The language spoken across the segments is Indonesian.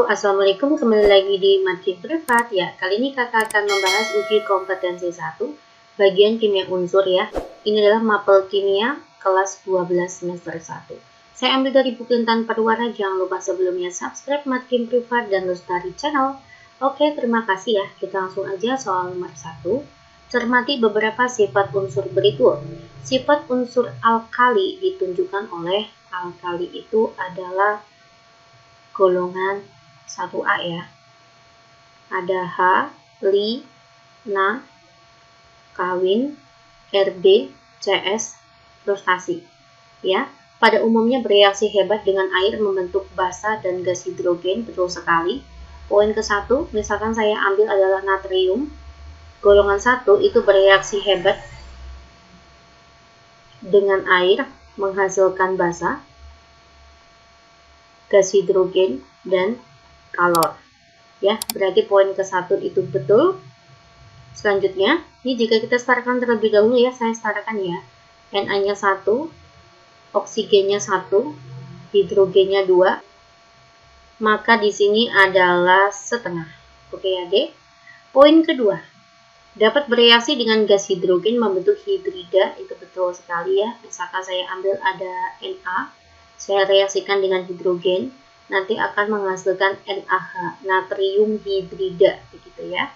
Halo, assalamualaikum. Kembali lagi di Makin Privat ya. Kali ini kakak akan membahas uji kompetensi 1 bagian kimia unsur ya. Ini adalah mapel kimia kelas 12 semester 1. Saya ambil dari buku Intan Perwara. Jangan lupa sebelumnya subscribe Makin Privat dan Lestari Channel. Oke, terima kasih ya. Kita langsung aja soal nomor 1. Cermati beberapa sifat unsur berikut. Sifat unsur alkali ditunjukkan oleh alkali itu adalah golongan 1A ya. Ada H, Li, Na, kawin, Rb, CS, frustasi. Ya, pada umumnya bereaksi hebat dengan air membentuk basa dan gas hidrogen, betul sekali. Poin ke-1, misalkan saya ambil adalah natrium. Golongan 1 itu bereaksi hebat dengan air menghasilkan basa, gas hidrogen, dan kalor. Ya, berarti poin ke-1 itu betul. Selanjutnya, ini jika kita setarakan terlebih dahulu ya, saya setarakan ya. Na-nya 1, oksigennya 1, hidrogennya 2, maka di sini adalah setengah. Oke ya, Dek. Poin kedua, dapat bereaksi dengan gas hidrogen membentuk hidrida, itu betul sekali ya. Misalkan saya ambil ada Na, saya reaksikan dengan hidrogen, nanti akan menghasilkan NaH, natrium hidrida, begitu ya.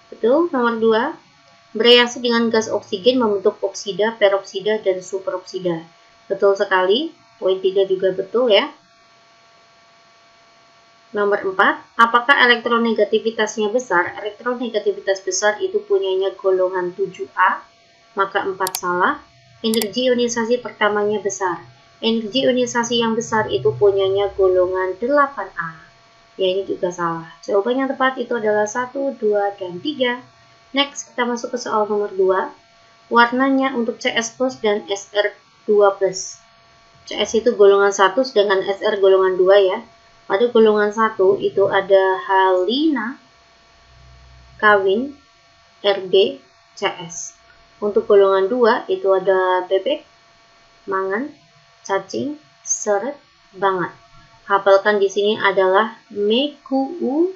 Betul. Nomor 2, bereaksi dengan gas oksigen membentuk oksida, peroksida, dan superoksida. Betul sekali. Poin 3 juga betul ya. Nomor 4, apakah elektronegativitasnya besar? Elektronegativitas besar itu punyanya golongan 7A, maka 4 salah. Energi ionisasi pertamanya besar. Energi ionisasi yang besar itu punyanya golongan 8A. Ya, ini juga salah. Jawaban yang tepat itu adalah 1, 2, dan 3. Next, kita masuk ke soal nomor 2. Warnanya untuk CS plus dan SR2 plus. CS itu golongan 1, sedangkan SR golongan 2 ya. Pada golongan 1 itu ada halina, kawin, Rb, CS. Untuk golongan 2 itu ada bebek, mangan, cacing, seret, banget. Hafalkan di sini adalah mekuu,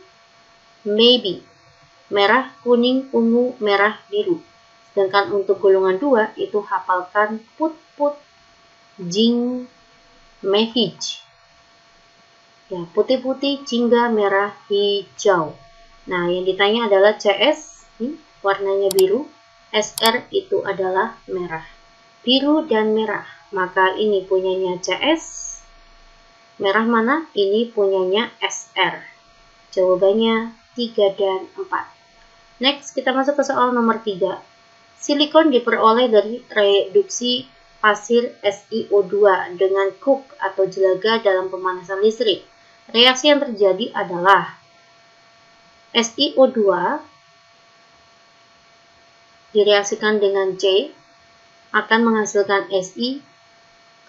maybe, merah, kuning, ungu, merah, biru. Sedangkan untuk golongan 2 itu hafalkan put, jing, mehij. Ya, putih-putih, jingga, merah, hijau. Nah, yang ditanya adalah CS, warnanya biru, SR itu adalah merah. Biru dan merah, maka ini punyanya CS. Merah mana? Ini punyanya SR. Jawabannya 3 dan 4. Next, kita masuk ke soal nomor 3. Silikon diperoleh dari reduksi pasir SiO2 dengan cook atau jelaga dalam pemanasan listrik. Reaksi yang terjadi adalah SiO2 direaksikan dengan C akan menghasilkan Si,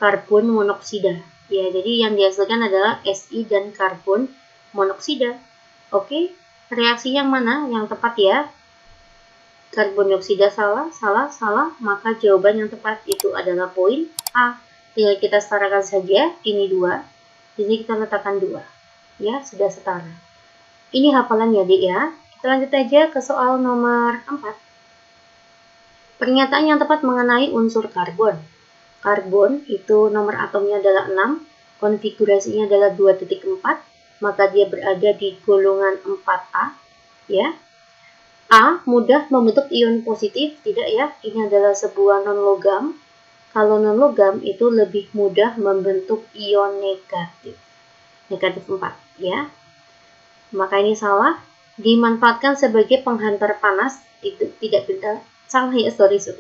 karbon monoksida. Ya, jadi yang dihasilkan adalah Si dan karbon monoksida. Oke, reaksi yang mana yang tepat ya? Karbon dioksida salah. Maka jawaban yang tepat itu adalah poin A. Tinggal kita setarakan saja, ini 2. Di sini kita letakkan 2. Ya, sudah setara. Ini hafalan ya, Dik ya. Kita lanjut aja ke soal nomor 4. Pernyataan yang tepat mengenai unsur karbon. Karbon itu nomor atomnya adalah 6, konfigurasinya adalah 2.4, maka dia berada di golongan 4A. Ya. A, mudah membentuk ion positif, tidak ya, ini adalah sebuah non-logam. Kalau non-logam itu lebih mudah membentuk ion negatif. Negatif 4, ya. Maka ini salah, dimanfaatkan sebagai penghantar panas, itu tidak benar. Salah ya,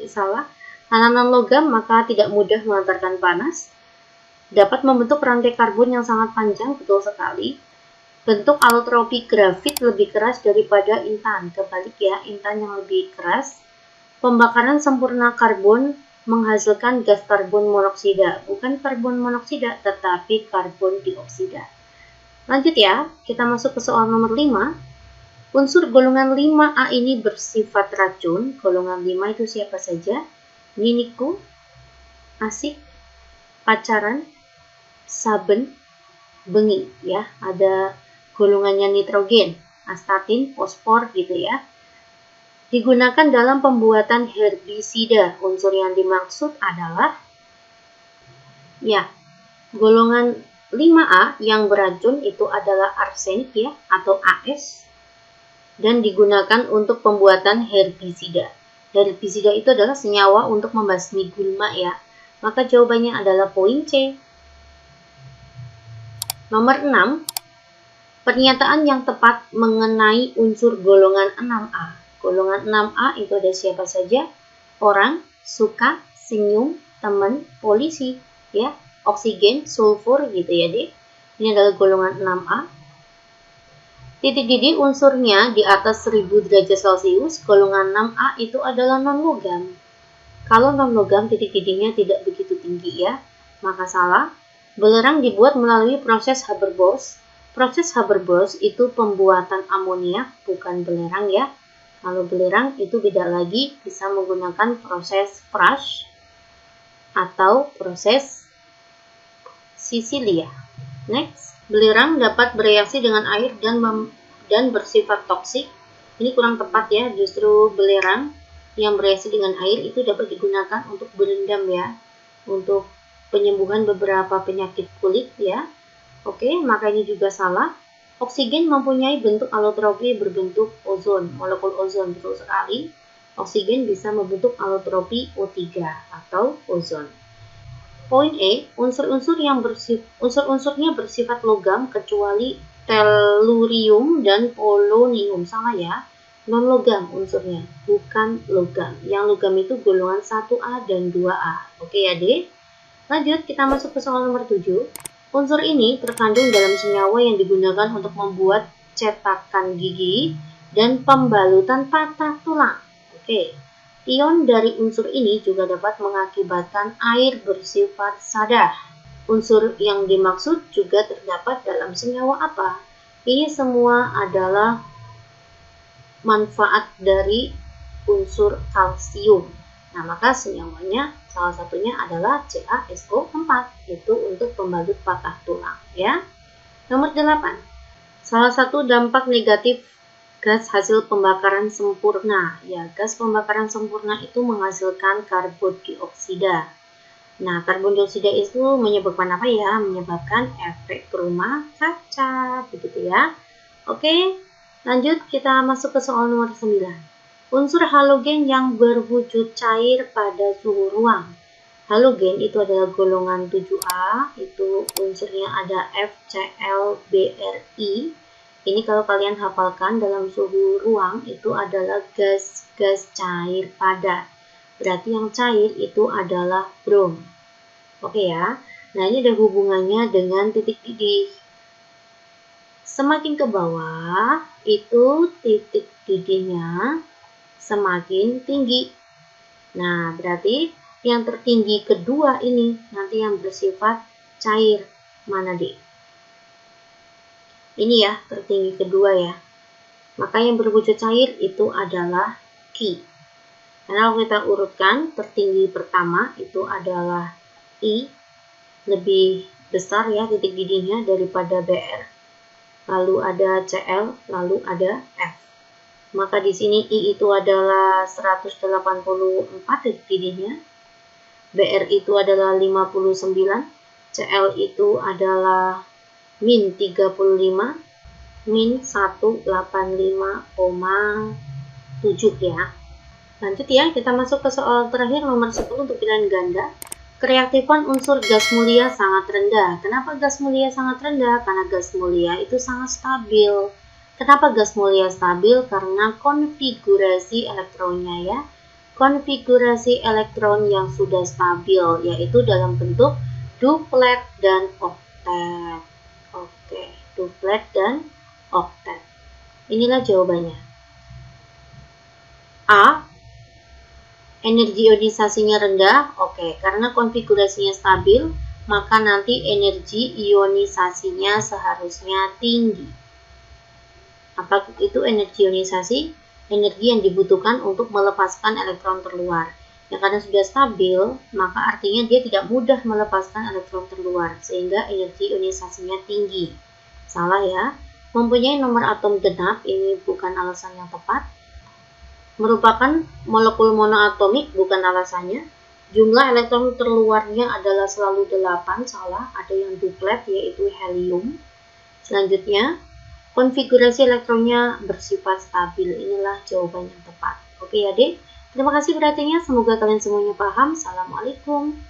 salah. Karena non-logam maka tidak mudah mengantarkan panas. Dapat membentuk rantai karbon yang sangat panjang, betul sekali. Bentuk alotropi grafit lebih keras daripada intan. Kebalik ya, intan yang lebih keras. Pembakaran sempurna karbon menghasilkan gas karbon monoksida. Bukan karbon monoksida, tetapi karbon dioksida. Lanjut ya, kita masuk ke soal nomor 5. Unsur golongan 5A ini bersifat racun. Golongan 5 itu siapa saja? Niniku, asik, pacaran, saben, bengi ya. Ada golongannya nitrogen, astatin, fosfor gitu ya. Digunakan dalam pembuatan herbisida. Unsur yang dimaksud adalah golongan 5A yang beracun itu adalah arsenik ya, atau AS, dan digunakan untuk pembuatan herbisida. Herbisida itu adalah senyawa untuk membasmi gulma ya. Maka jawabannya adalah poin C. Nomor 6, pernyataan yang tepat mengenai unsur golongan 6A. Golongan 6A itu ada siapa saja? Orang, suka, senyum, teman, polisi, ya, oksigen, sulfur gitu ya, Dek. Ini adalah golongan 6A. Titik didih unsurnya di atas 1000 derajat Celcius, golongan 6A itu adalah non-logam. Kalau non-logam titik didihnya tidak begitu tinggi ya, maka salah. Belerang dibuat melalui proses Haber-Bosch. Proses Haber-Bosch itu pembuatan amoniak, bukan belerang ya. Kalau belerang itu beda lagi, bisa menggunakan proses Prasch atau proses Sicilia. Next, belerang dapat bereaksi dengan air dan bersifat toksik. Ini kurang tepat ya, justru belerang yang bereaksi dengan air itu dapat digunakan untuk berendam ya, untuk penyembuhan beberapa penyakit kulit ya. Oke, maka ini juga salah. Oksigen mempunyai bentuk alotropi berbentuk ozon, molekul ozon, betul sekali. Oksigen bisa membentuk alotropi O3 atau ozon. Poin E, unsur-unsurnya bersifat logam kecuali tellurium dan polonium. Salah ya, non logam unsurnya, bukan logam. Yang logam itu golongan 1A dan 2A. Oke ya, Dek? Lanjut, kita masuk ke soal nomor 7. Unsur ini terkandung dalam senyawa yang digunakan untuk membuat cetakan gigi dan pembalutan patah tulang. Oke. Ion dari unsur ini juga dapat mengakibatkan air bersifat sadah. Unsur yang dimaksud juga terdapat dalam senyawa apa? Ini semua adalah manfaat dari unsur kalsium. Nah, maka senyawanya salah satunya adalah CaSO4, itu untuk pembalut patah tulang ya. Nomor 8. Salah satu dampak negatif gas hasil pembakaran sempurna. Ya, gas pembakaran sempurna itu menghasilkan karbon dioksida. Nah, karbon dioksida itu menyebabkan apa ya? Menyebabkan efek rumah kaca, begitu ya. Oke, lanjut kita masuk ke soal nomor 9. Unsur halogen yang berwujud cair pada suhu ruang. Halogen itu adalah golongan 7A, itu unsurnya ada FCl-BrI. Ini kalau kalian hafalkan dalam suhu ruang itu adalah gas-gas cair padat. Berarti yang cair itu adalah brom. Oke ya. Nah, ini ada hubungannya dengan titik didih. Semakin ke bawah itu titik didihnya semakin tinggi. Nah, berarti yang tertinggi kedua ini nanti yang bersifat cair. Mana, Dek? Ini ya, tertinggi kedua ya. Maka yang berwujud cair itu adalah Ki. Karena kalau kita urutkan, tertinggi pertama itu adalah I, lebih besar ya titik didihnya daripada Br. Lalu ada Cl, lalu ada F. Maka di sini I itu adalah 184 titik didihnya. Br itu adalah 59. Cl itu adalah min 35. Min 185,7 ya. Lanjut ya, kita masuk ke soal terakhir nomor 10 untuk pilihan ganda. Kereaktifan unsur gas mulia sangat rendah. Kenapa gas mulia sangat rendah? Karena gas mulia itu sangat stabil. Kenapa gas mulia stabil? Karena konfigurasi elektronnya ya. Konfigurasi elektron yang sudah stabil, yaitu dalam bentuk duplet dan oktet. Oke, duplet dan oktet. Inilah jawabannya. A. Energi ionisasinya rendah. Oke, karena konfigurasinya stabil, maka nanti energi ionisasinya seharusnya tinggi. Apa itu energi ionisasi? Energi yang dibutuhkan untuk melepaskan elektron terluar. Ya, karena sudah stabil, maka artinya dia tidak mudah melepaskan elektron terluar, sehingga energi ionisasinya tinggi. Salah ya. Mempunyai nomor atom genap, ini bukan alasan yang tepat. Merupakan molekul monoatomik, bukan alasannya. Jumlah elektron terluarnya adalah selalu 8, salah, ada yang duplet yaitu helium. Selanjutnya, konfigurasi elektronnya bersifat stabil, inilah jawaban yang tepat. Oke ya dek, terima kasih perhatiannya, semoga kalian semuanya paham. Assalamualaikum.